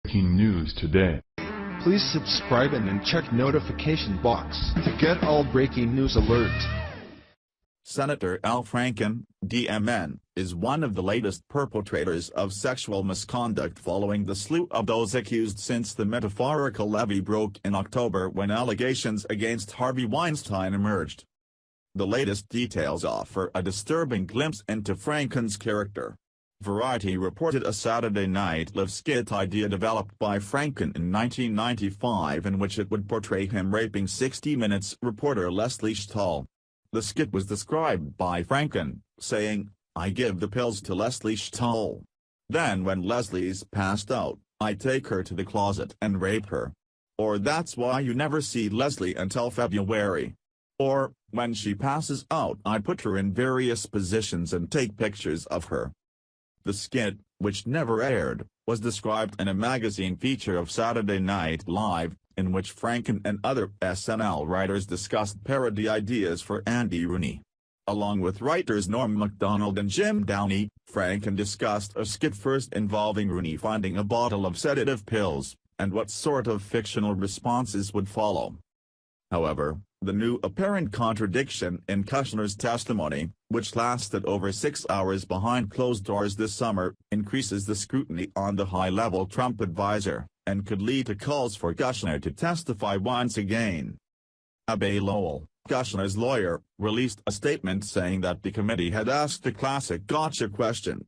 Breaking news today. Please subscribe and then check notification box to get all breaking news alerts. Senator Al Franken, DMN, is one of the latest perpetrators of sexual misconduct following the slew of those accused since the metaphorical levee broke in October when allegations against Harvey Weinstein emerged. The latest details offer a disturbing glimpse into Franken's character. Variety reported a Saturday Night Live skit idea developed by Franken in 1995 in which it would portray him raping 60 Minutes reporter Leslie Stahl. The skit was described by Franken, saying, "I give the pills to Leslie Stahl. Then when Leslie's passed out, I take her to the closet and rape her. Or that's why you never see Leslie until February. Or, when she passes out I put her in various positions and take pictures of her." The skit, which never aired, was described in a magazine feature of Saturday Night Live, in which Franken and other SNL writers discussed parody ideas for Andy Rooney. Along with writers Norm Macdonald and Jim Downey, Franken discussed a skit first involving Rooney finding a bottle of sedative pills, and what sort of fictional responses would follow. However, the new apparent contradiction in Kushner's testimony, which lasted over 6 hours behind closed doors this summer, increases the scrutiny on the high-level Trump advisor, and could lead to calls for Kushner to testify once again. Abe Lowell, Kushner's lawyer, released a statement saying that the committee had asked the classic gotcha question.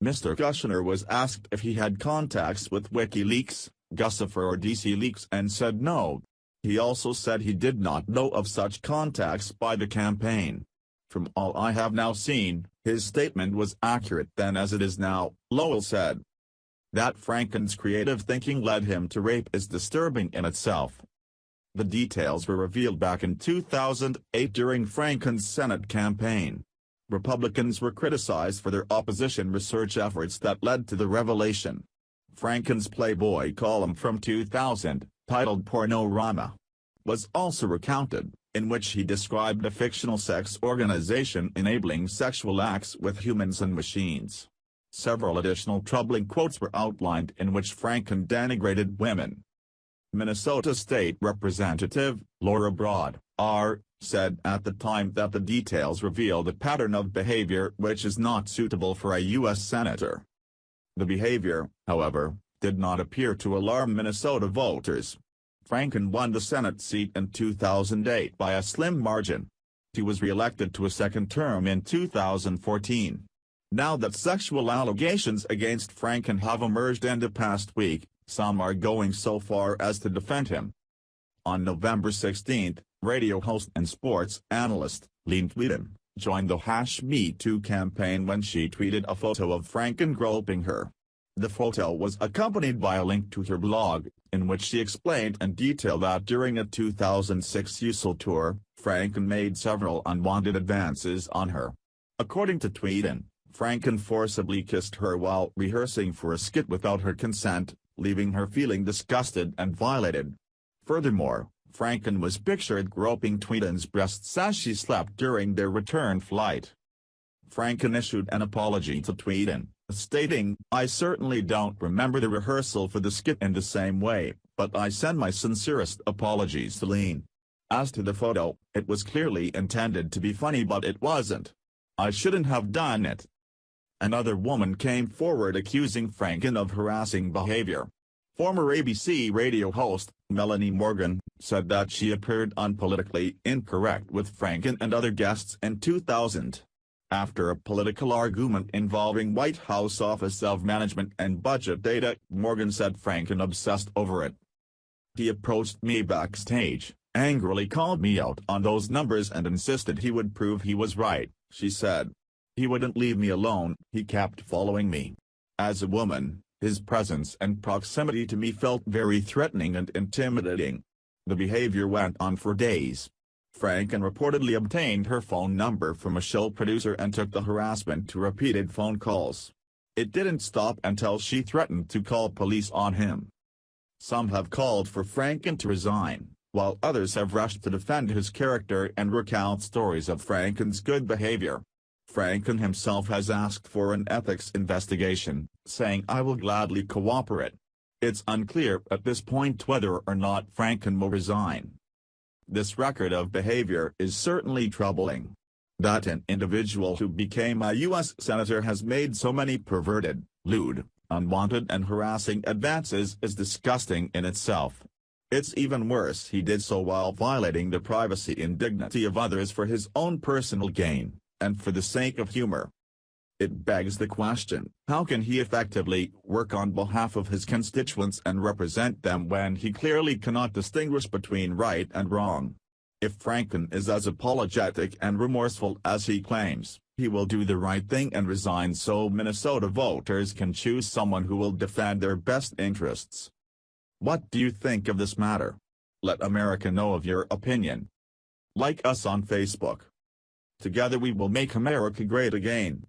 Mr. Kushner was asked if he had contacts with WikiLeaks, Guccifer or DC Leaks and said no. He also said he did not know of such contacts by the campaign. "From all I have now seen, his statement was accurate then as it is now," Lowell said. That Franken's creative thinking led him to rape is disturbing in itself. The details were revealed back in 2008 during Franken's Senate campaign. Republicans were criticized for their opposition research efforts that led to the revelation. Franken's Playboy column from 2000, titled Pornorama, was also recounted, in which he described a fictional sex organization enabling sexual acts with humans and machines. Several additional troubling quotes were outlined in which Franken denigrated women. Minnesota State Representative Laura Broad, R., said at the time that the details revealed a pattern of behavior which is not suitable for a U.S. senator. The behavior, however, did not appear to alarm Minnesota voters. Franken won the Senate seat in 2008 by a slim margin. He was re-elected to a second term in 2014. Now that sexual allegations against Franken have emerged in the past week, some are going so far as to defend him. On November 16, radio host and sports analyst, Lynn Tweeden, joined the #MeToo campaign when she tweeted a photo of Franken groping her. The photo was accompanied by a link to her blog, in which she explained in detail that during a 2006 USO tour, Franken made several unwanted advances on her. According to Tweeden, Franken forcibly kissed her while rehearsing for a skit without her consent, leaving her feeling disgusted and violated. Furthermore, Franken was pictured groping Tweeden's breasts as she slept during their return flight. Franken issued an apology to Tweeden, stating, "I certainly don't remember the rehearsal for the skit in the same way, but I send my sincerest apologies to Lynn. As to the photo, it was clearly intended to be funny but it wasn't. I shouldn't have done it." Another woman came forward accusing Franken of harassing behavior. Former ABC radio host, Melanie Morgan, said that she appeared unpolitically incorrect with Franken and other guests in 2000. After a political argument involving White House Office of Management and Budget data, Morgan said Franken obsessed over it. "He approached me backstage, angrily called me out on those numbers and insisted he would prove he was right," she said. "He wouldn't leave me alone, he kept following me. As a woman, his presence and proximity to me felt very threatening and intimidating." The behavior went on for days. Franken reportedly obtained her phone number from a show producer and took the harassment to repeated phone calls. It didn't stop until she threatened to call police on him. Some have called for Franken to resign, while others have rushed to defend his character and recount stories of Franken's good behavior. Franken himself has asked for an ethics investigation, saying, "I will gladly cooperate." It's unclear at this point whether or not Franken will resign. This record of behavior is certainly troubling. That an individual who became a U.S. Senator has made so many perverted, lewd, unwanted and harassing advances is disgusting in itself. It's even worse he did so while violating the privacy and dignity of others for his own personal gain, and for the sake of humor. It begs the question, how can he effectively work on behalf of his constituents and represent them when he clearly cannot distinguish between right and wrong? If Franken is as apologetic and remorseful as he claims, he will do the right thing and resign so Minnesota voters can choose someone who will defend their best interests. What do you think of this matter? Let America know of your opinion. Like us on Facebook. Together we will make America great again.